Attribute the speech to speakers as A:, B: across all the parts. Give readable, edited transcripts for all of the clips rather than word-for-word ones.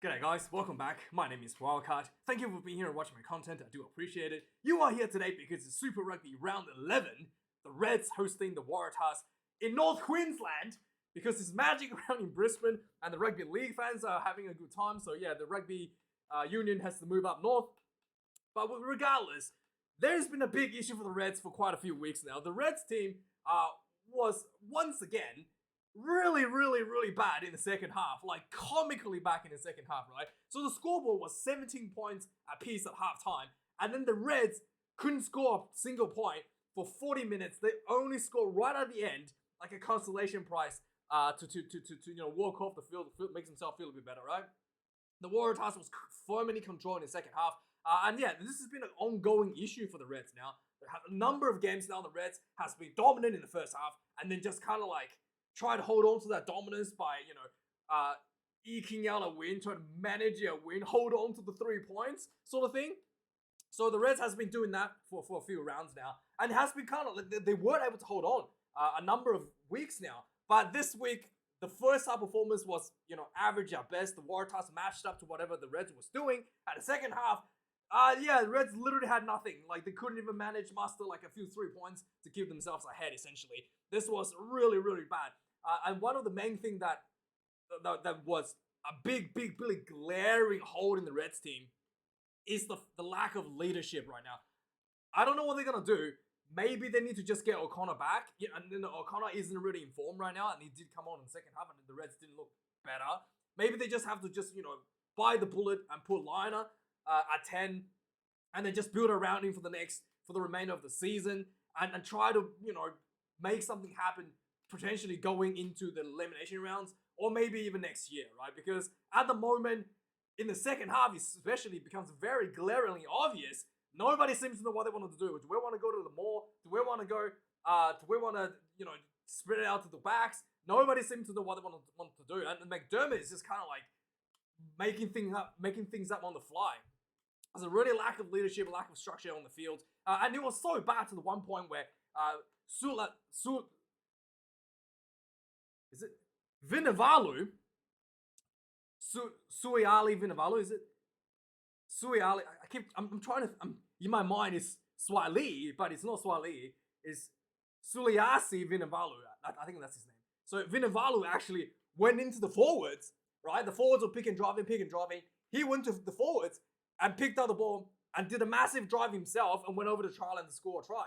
A: G'day guys, welcome back. My name is Wildkard. Thank you for being here and watching my content. I do appreciate it. You are here today because it's Super Rugby Round 11. The Reds hosting the Waratahs in North Queensland because it's magic round in Brisbane and the Rugby League fans are having a good time. So yeah, the Rugby Union has to move up north. But regardless, there's been a big issue for the Reds for quite a few weeks now. The Reds team was once again really bad in the second half, like comically back in the second half, right? So the scoreboard was 17 points apiece at halftime, and then the Reds couldn't score a single point for 40 minutes. They only scored right at the end, like a consolation prize, to walk off the field, makes himself feel a bit better, right? The Waratahs was firmly controlling the second half, and yeah, this has been an ongoing issue for the Reds now. They have a number of games now. The Reds has been dominant in the first half, and then just kind of like try to hold on to that dominance by, eking out a win, trying to manage a win, hold on to the 3 points sort of thing. So the Reds has been doing that for a few rounds now. And it has been kind of, like, they weren't able to hold on a number of weeks now. But this week, the first half performance was, average at best. The Waratahs matched up to whatever the Reds was doing. At the second half, the Reds literally had nothing. Like, they couldn't even muster like a few 3 points to keep themselves ahead, essentially. This was really bad. And one of the main things that was a big glaring hole in the Reds team is the lack of leadership right now. I don't know what they're going to do. Maybe they need to just get O'Connor back. Yeah, and then O'Connor isn't really in form right now, and he did come on in the second half, and the Reds didn't look better. Maybe they just have to buy the bullet and put Liner at 10, and then just build around him for the remainder of the season, and try to make something happen, potentially going into the elimination rounds, or maybe even next year, right? Because at the moment, in the second half especially, it becomes very glaringly obvious. Nobody seems to know what they want to do. Do we want to go to the mall? Do we want to go? Do we want to spread it out to the backs? Nobody seems to know what they want to do. And McDermott is just kind of like making things up on the fly. There's a really lack of leadership, lack of structure on the field, and it was so bad to the one point where is it Vinivalu? Suiali Vinivalu, is it? Suiali. I'm trying to. In my mind, it's Swali, but it's not Swali. It's Suliasi Vinivalu. I think that's his name. So Vinivalu actually went into the forwards, right? The forwards were pick and driving. He went to the forwards and picked up the ball and did a massive drive himself and went over to trial and score a try.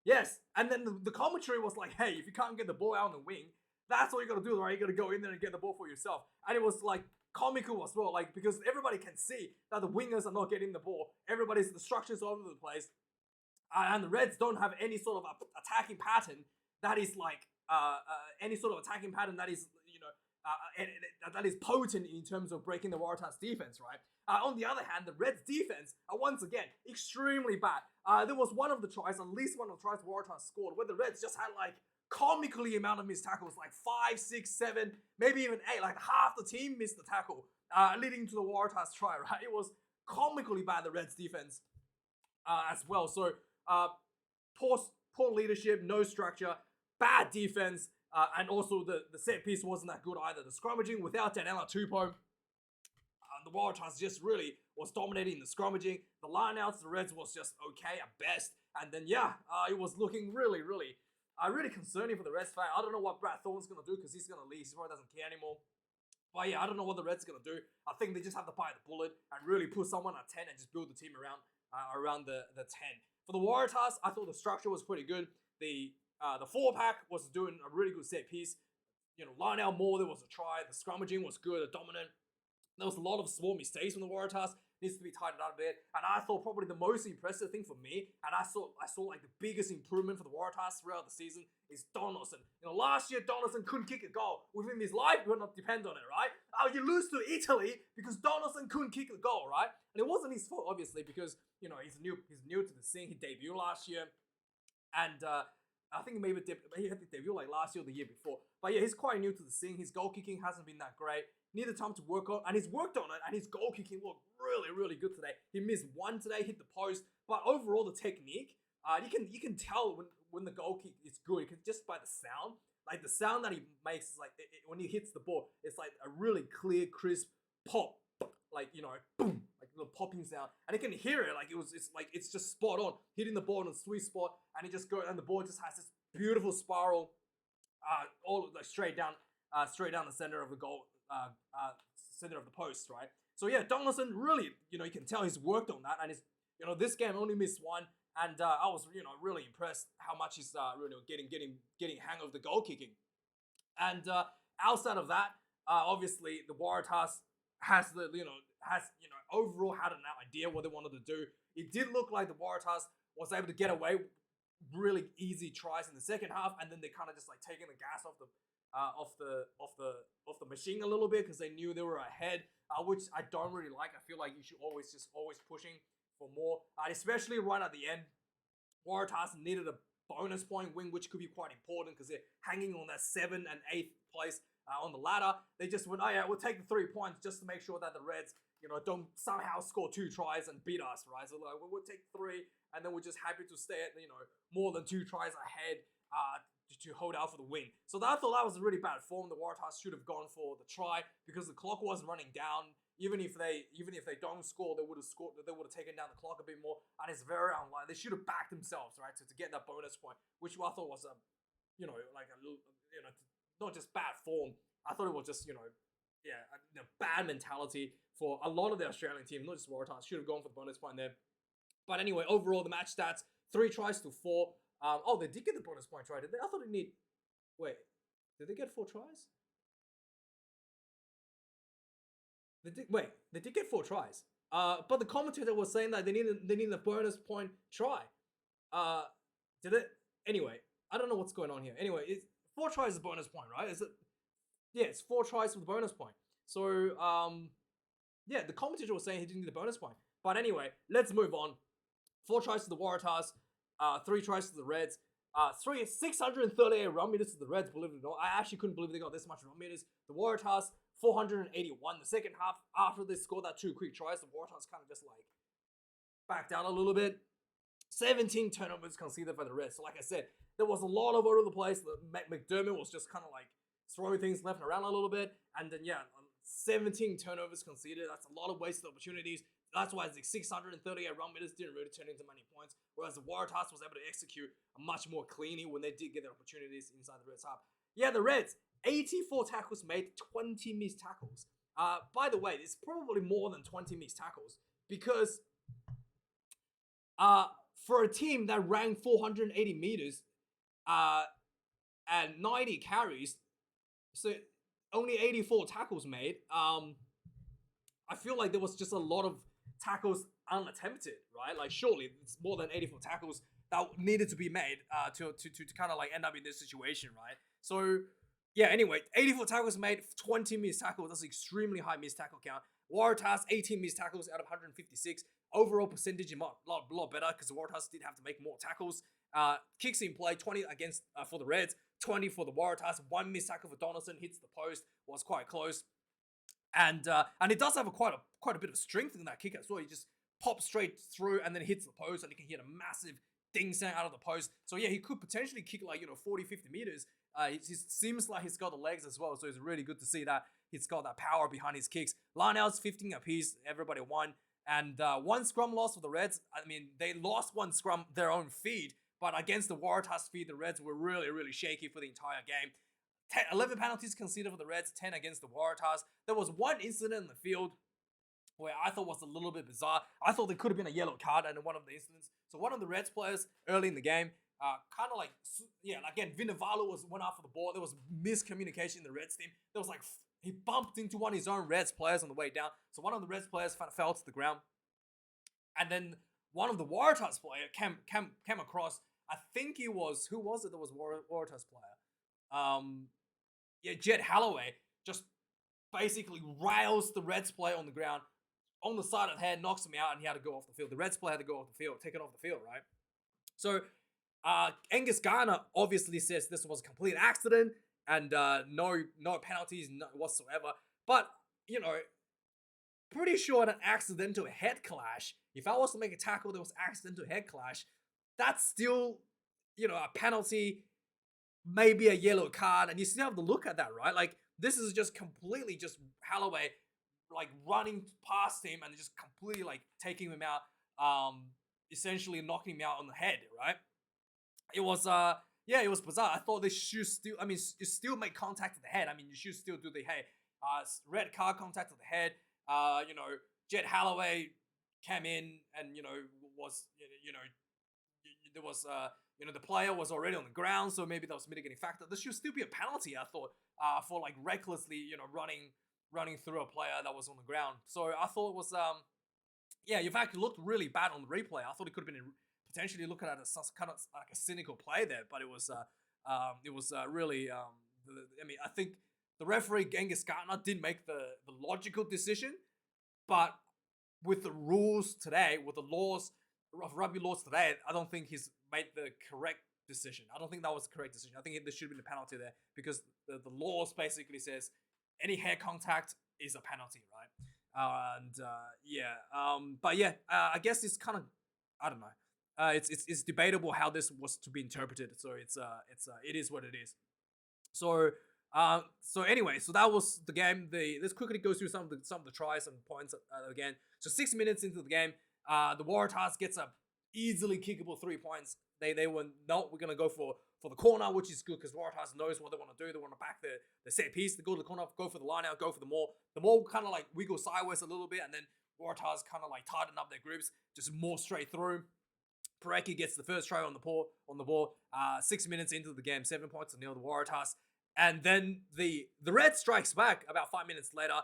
A: Yes, and then the commentary was like, hey, if you can't get the ball out on the wing, that's all you got to do, right? You got to go in there and get the ball for yourself. And it was like comical as well, like because everybody can see that the wingers are not getting the ball. The structure's all over the place, and the Reds don't have any sort of attacking pattern that is like that is potent in terms of breaking the Waratahs defense, right? On the other hand, the Reds defense are once again extremely bad. There was one of the tries, at least one of the tries the Waratahs scored, where the Reds just had like comically amount of missed tackles, like 5, 6, 7, maybe even 8. Like half the team missed the tackle, leading to the Waratahs try, right? It was comically bad, the Reds defense as well. So poor leadership, no structure, bad defense, and also the set piece wasn't that good either. The scrummaging without Danella Tupou, the Waratahs just really was dominating the scrummaging. The lineouts, the Reds was just okay at best. And then it was looking really concerning for the Reds fan. I don't know what Brad Thorne's going to do because he's going to leave. He probably doesn't care anymore. But yeah, I don't know what the Reds are going to do. I think they just have to bite the bullet and really put someone at 10 and just build the team around the 10. For the Waratahs, I thought the structure was pretty good. The 4-pack was doing a really good set piece. Line out more, there was a try. The scrummaging was good, dominant. There was a lot of small mistakes from the Waratahs. Needs to be tightened up a bit. And I thought probably the most impressive thing for me, and I saw like the biggest improvement for the Waratahs throughout the season, is Donaldson. Last year Donaldson couldn't kick a goal. Within his life, we would not depend on it, right? You lose to Italy because Donaldson couldn't kick a goal, right? And it wasn't his fault, obviously, because he's new to the scene. He debuted last year, and I think maybe he had to debut like last year or the year before. But yeah, he's quite new to the scene. His goal kicking hasn't been that great. Needed time to work on, and he's worked on it, and his goal kicking looked really good today. He missed one today, hit the post, but overall the technique, you can tell when the goal kick is good, just by the sound. Like the sound that he makes is like when he hits the ball, it's like a really clear, crisp pop, like, boom, like little popping sound, and you can hear it. Like it's just spot on, hitting the ball in a sweet spot, and it just goes, and the ball just has this beautiful spiral, all like straight down the center of the goal, center of the post, right? So yeah, Donaldson really, you can tell he's worked on that, and he's, this game only missed one, and I was, really impressed how much he's really getting hang of the goal kicking. And outside of that, obviously the Waratahs has overall had an idea what they wanted to do. It did look like the Waratahs was able to get away really easy tries in the second half, and then they kind of just like taking the gas off the machine a little bit because they knew they were ahead, which I don't really like. I feel like you should always pushing for more, especially right at the end. Waratahs needed a bonus point win, which could be quite important because they're hanging on that 7th and 8th place on the ladder. They just went, oh yeah, we'll take the 3 points just to make sure that the Reds, don't somehow score 2 tries and beat us, right? So like, we'll take 3, and then we're just happy to stay at, more than 2 tries ahead to hold out for the win. So I thought that was a really bad form. The Waratahs should have gone for the try because the clock wasn't running down. Even if they don't score, they would have scored. They would have taken down the clock a bit more, and it's very unlikely. They should have backed themselves, right, to get that bonus point, which I thought was not just bad form. I thought it was just bad mentality for a lot of the Australian team, not just Waratahs. Should have gone for the bonus point there. But anyway, overall the match stats: 3 tries to 4. They did get the bonus point, right? Did they? I thought they need. Wait, did they get 4 tries? They did get 4 tries. But the commentator was saying that they need a bonus point try. Did it? Anyway, I don't know what's going on here. Anyway, it's 4 tries is a bonus point, right? Is it? Yeah, it's 4 tries for the bonus point. So, the commentator was saying he didn't need the bonus point. But anyway, let's move on. 4 tries to the Waratahs, 3 tries to the Reds, 638 run meters to the Reds, believe it or not. I actually couldn't believe they got this much run meters. The Waratahs, 481. The second half, after they scored that 2 quick tries, the Waratahs kind of just like backed down a little bit. 17 turnovers conceded for the Reds. So like I said, there was a lot of over the place. McDermott was just kind of like throwing things left and around a little bit. And then 17 turnovers conceded. That's a lot of wasted opportunities. That's why the 638 run meters didn't really turn into many points. Whereas the Waratahs was able to execute much more cleanly when they did get their opportunities inside the Reds half. Yeah, the Reds, 84 tackles made, 20 missed tackles. By the way, it's probably more than 20 missed tackles because for a team that ran 480 meters and 90 carries, so only 84 tackles made, I feel like there was just a lot of tackles unattempted, right? Like surely it's more than 84 tackles that needed to be made to kind of like end up in this situation, right? So yeah, anyway, 84 tackles made, 20 missed tackles. That's an extremely high missed tackle count. Waratahs, 18 missed tackles out of 156. Overall percentage a lot better because the Waratahs did have to make more tackles. Kicks in play, 20 against for the Reds, 20 for the Waratahs. 1 missed tackle for Donaldson, hits the post, was quite close. And it does have quite a bit of strength in that kick as well. He just pops straight through and then hits the post, and you can hear a massive ding sound out of the post. So yeah, he could potentially kick like 40, 50 meters. It seems like he's got the legs as well, so it's really good to see that he's got that power behind his kicks. Lineouts 15 apiece, everybody won. And 1 scrum loss for the Reds. I mean, they lost 1 scrum their own feed, but against the Waratahs feed, the Reds were really, really shaky for the entire game. 11 penalties conceded for the Reds, 10 against the Waratahs. There was 1 incident in the field where I thought was a little bit bizarre. I thought there could have been a yellow card in one of the incidents. So one of the Reds players early in the game, kind of like, again, Vinivalu went after the ball. There was miscommunication in the Reds team. There was like, he bumped into one of his own Reds players on the way down. So one of the Reds players fell to the ground. And then one of the Waratahs player came across, I think he was, who was it that was Waratahs player? Jed Holloway just basically rails the Reds player on the ground, on the side of the head, knocks him out, and he had to go off the field. The Reds player had to go off the field, taken off the field, right? So Angus Garner obviously says this was a complete accident and no penalties whatsoever. But, pretty sure an accidental head clash, if I was to make a tackle that was accidental head clash, that's still, a penalty, maybe a yellow card, and you still have to look at that, right? Like, this is just completely just Holloway, like running past him and just completely like taking him out, essentially knocking him out on the head, right? It was yeah, it was bizarre. I thought they should still, I mean, you still make contact to the head. I mean, you should still do the red card contact to the head. You know, Jet Holloway came in and was there was the player was already on the ground, so maybe that was a mitigating factor. There should still be a penalty, I thought, for like recklessly running through a player that was on the ground. So I thought it was yeah, in fact, it looked really bad on the replay. I thought it could have been potentially looking at a kind of like a cynical play there, but it was really I mean, I think the referee Genghis Gardner did make the logical decision, but with the rules today, with the laws of rugby laws today, I don't think he's made the correct decision. I don't think that was the correct decision. I think there should have been a penalty there because the laws basically says any head contact is a penalty, right? But yeah, I guess it's kind of, I don't know. It's debatable how this was to be interpreted. So it is what it is. So anyway, so that was the game. Let's quickly go through some of the tries and points again. So 6 minutes into the game, the Waratahs gets a easily kickable 3 points. They were no, we're gonna go for the corner, which is good because Waratahs knows what they want to do. They want to back the set piece. They go to the corner, go for the line out, go for the maul. The maul kind of like wiggle sideways a little bit, and then Waratahs kind of like tighten up their grips, just more straight through. Pareki gets the first try on the ball. 6 minutes into the game, 7 points to nil the Waratahs. And then the Red strikes back about 5 minutes later.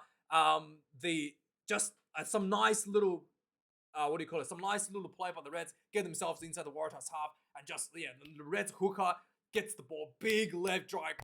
A: Some nice little some nice little play by the Reds, get themselves inside the Waratahs half, and the Reds hooker gets the ball, big left drive